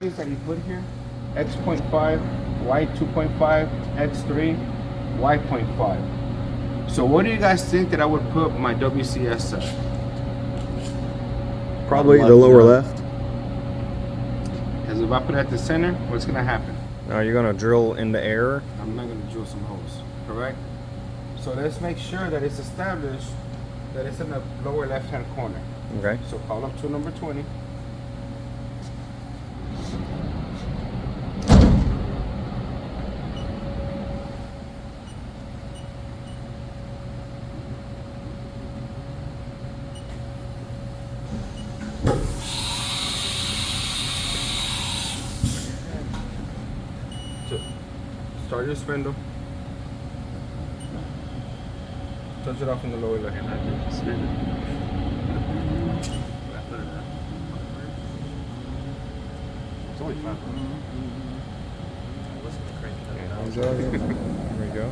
that you put here, x.5, y 2.5, x3, y.5. So what do you guys think that I would put my WCS at? Probably the lower left. Because if I put it at the center, what's going to happen? Now you're going to drill into air. I'm not going to drill some holes, correct? So let's make sure that it's established that it's in the lower left-hand corner. Okay. So call up to number 20. Start your spindle. Touch it off in the lower left hand. It's only 5. There we go.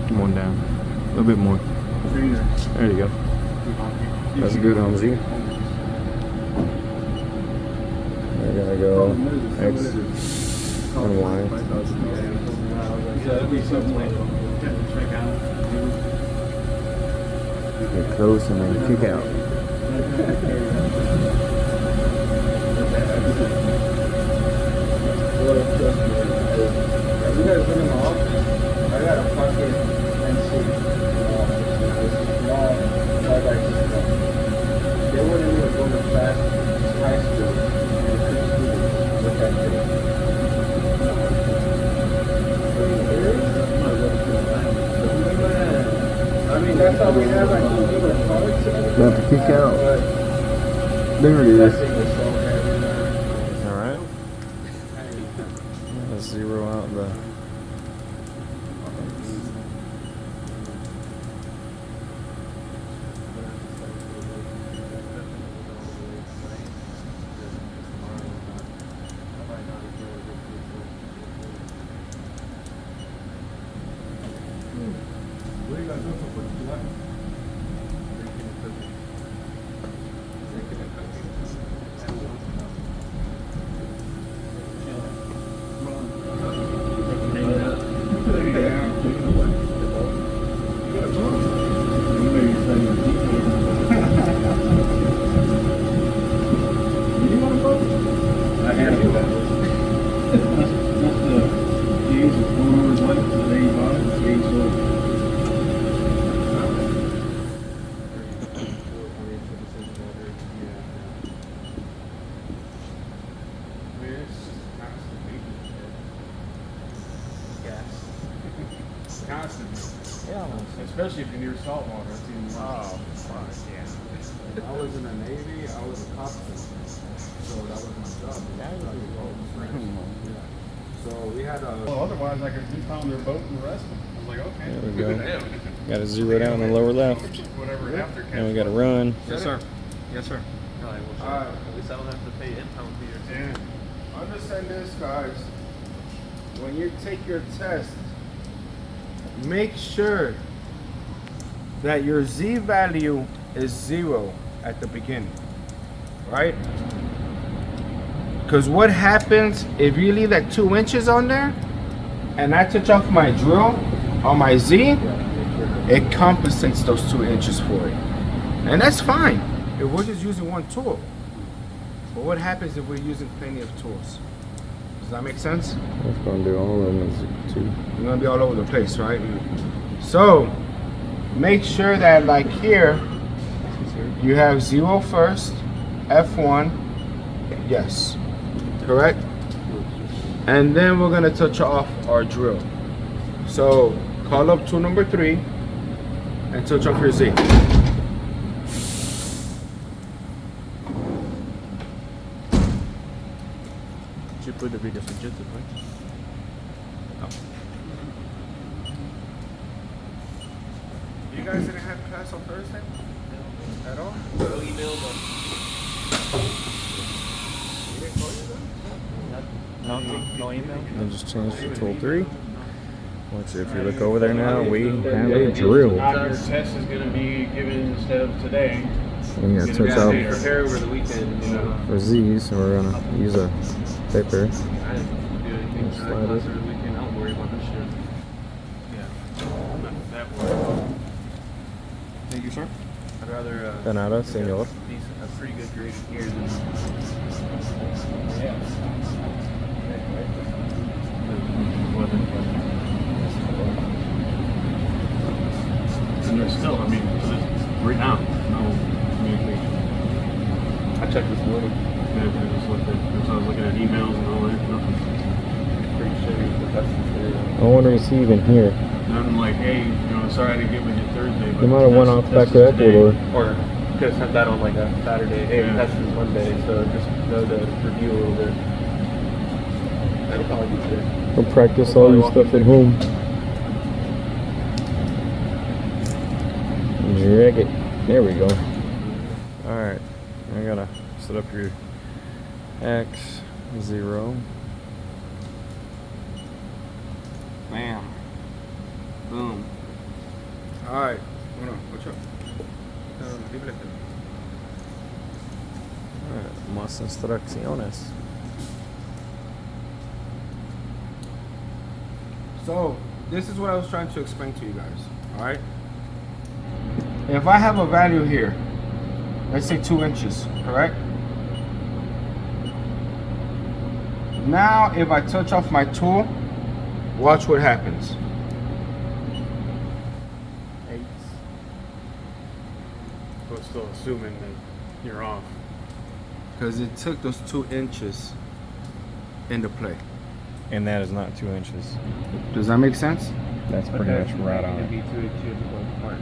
Come on down. A little bit more. There you go. That's good, Hamzy. We're gonna go X and Y. Get close and then kick out. You guys bring them off? I got a fucking NC. They wouldn't even go to fast high school. Look at this. I mean, that's all we have. I can do our products and everything. About to kick out. There it is. Alright. Let's zero out the. What are you guys doing for 4th of July? I had it. That's the gauge that's going over his life. So they bought it. The gauge sold. Constantly. Yeah, especially if you're near salt water. That's even worse. Oh, fuck, yeah. I was in the Navy, I was a captain. So that was my job. So we had a... Well, otherwise I could impound their boat and arrest them. I was like, okay. There we go. Good to have. Got to zero it out on the lower left. Whatever after And we got to run. Yes, sir. Yes, sir. At least I don't have to pay impound fee or something. Yeah. Understand this, guys. When you take your test, make sure that your Z value is 0 at the beginning, right? Because what happens if you leave that 2 inches on there and I touch off my drill on my Z, it compensates those 2 inches for it. And that's fine if we're just using one tool. But what happens if we're using plenty of tools? Does that make sense? That's going to do all of them as 2. We're gonna be all over the place, right? So make sure that, like here, you have 0 first, F1, yes, correct? And then we're gonna touch off our drill. So call up to number 3 and touch off your Z. Should put the video suggested, right? You guys didn't have class on Thursday? At all? No email, but You didn't call you then? no email. And just change to tool 3. Which, if you look over there now, we have a drill. Your test is going to be given instead of today. We got to touch out Prepare over the weekend, you know. for Z, so we're gonna use a paper. I didn't do anything for that class over the weekend. I don't worry about this shit. Yeah. Not that worried. Thank you, sir. I'd rather De nada, get señor. a pretty good grade here than And there's still, I mean, right now, no communication. I checked this morning. Yeah, I just looked at, so I was looking at emails and all that, nothing. Pretty sure the test is there. I wonder if he's even here. Nothing like, hey, sorry I didn't get with you Thursday. They might have went off back to Ecuador. Or could have sent that on like a Saturday. Hey, Yeah. the test is Monday, so just know to review a little bit. That'll probably be good. We'll practice all your stuff at home. Drag it. There we go. Alright. I gotta set up your X 0. Bam. Boom. Alright. Hold on. What's up? Leave it at that. Alright. Más instrucciones. So, this is what I was trying to explain to you guys. Alright? If I have a value here, let's say 2 inches, correct? Now, if I touch off my tool, watch what happens. But still assuming that you're off. Because it took those 2 inches into play. And that is not 2 inches. Does that make sense? That's pretty much right on It'd it. be 2 inches apart.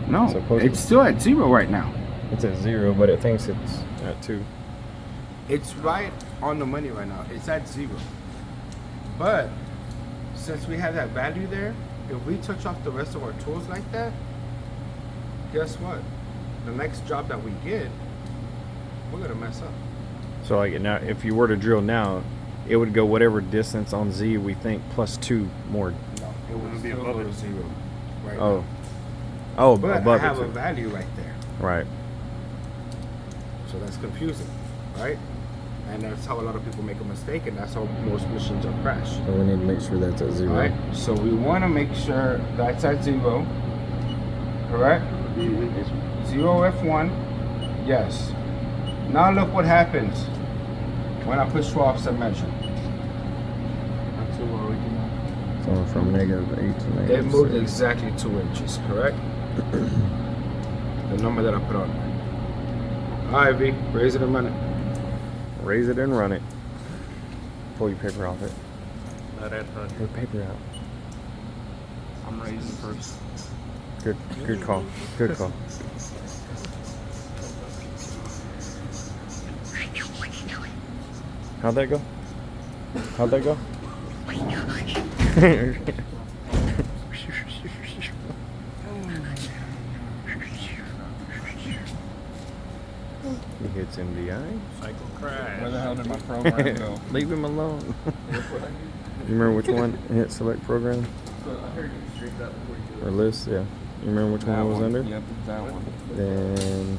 No, Supposed it's still at 0 right now. It's at 0, but it thinks it's at 2. It's right on the money right now. It's at 0. But since we have that value there, if we touch off the rest of our tools like that, guess what? The next job that we get, we're gonna mess up. So like now, if you were to drill now, it would go whatever distance on Z we think plus 2 more. No, it would It'll be still above go it. to 0. Right Oh. now. Oh, But above I have it. a too. value right there. Right. So that's confusing, right? And that's how a lot of people make a mistake, and that's how most machines are crashed. So we need to make sure that's at 0. Right? So we want to make sure that's at 0. Correct? 0 F1. Yes. Now look what happens when I push to offset measure. Not too low. So from -8 to It -6. moved exactly 2 inches, correct? The number that I put on there. Alright, V, raise it a minute. Raise it and run it. Pull your paper off it. Not at Pull the paper out. I'm raising first. Good call. Good call. How'd that go? How'd that go? He hits MDI. Cycle crash. Where the hell did my program go? Leave him alone. You remember which one? Hit select program or list? Yeah. You remember which one it was under? Yep, that one. Then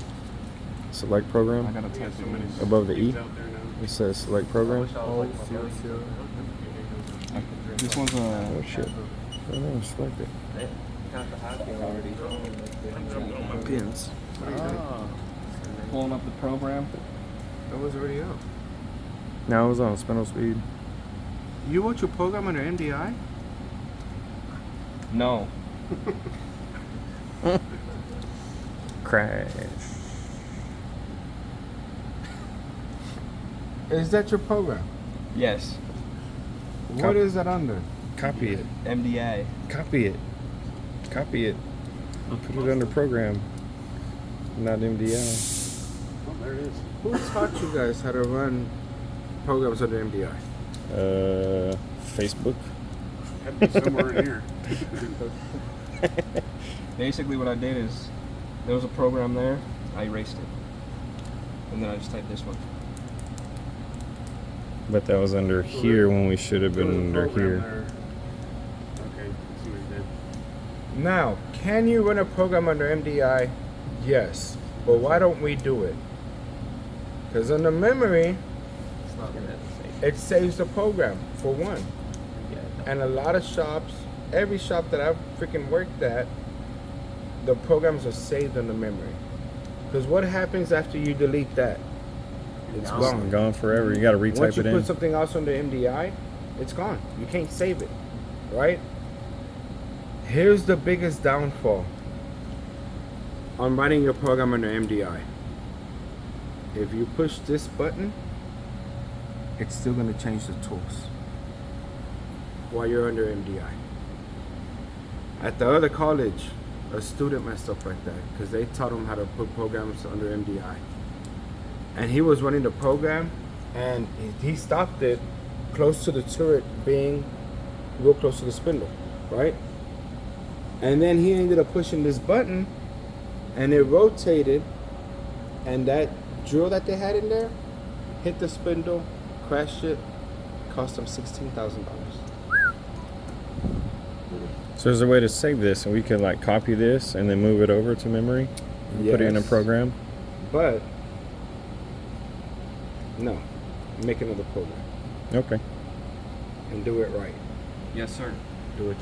select program. I gotta type so many Above the E, out there now. it says select program. This one's Oh shit. I don't know, select it. Pins. pulling up the program. That was already up. No, it was on spindle speed. You wrote your program under MDI? No. Crash. Is that your program? Yes. What is that under? Copy it. MDI. Copy it. Copy it. And put it under program. Not MDI. Oh, there it is. Who taught you guys how to run programs under MDI? Facebook. Had to be somewhere in here. Basically, what I did is there was a program there. I erased it, and then I just typed this one. But that was under here when we should have been under here. Okay, see what you did. Now, can you run a program under MDI? Yes. But why don't we do it? Because under memory, It's not gonna save. it saves the program, for one. Yeah. And a lot of shops, every shop that I've freaking worked at, the programs are saved under memory. Because what happens after you delete that? It's It's gone. gone forever. You got to retype Once you it put in. something else under MDI, it's gone. You can't save it, right? Here's the biggest downfall on running your program under MDI. If you push this button, it's still going to change the tools while you're under MDI. At the other college, a student messed up like that because they taught him how to put programs under MDI. And he was running the program, and he stopped it close to the turret being real close to the spindle, right? And then he ended up pushing this button, and it rotated, and that drill that they had in there hit the spindle, crashed it, cost them $16,000. So there's a way to save this, and we can like copy this and then move it over to memory, and put it in a Yes. program. But no, make another program Okay. and do it right. Yes, sir. Do it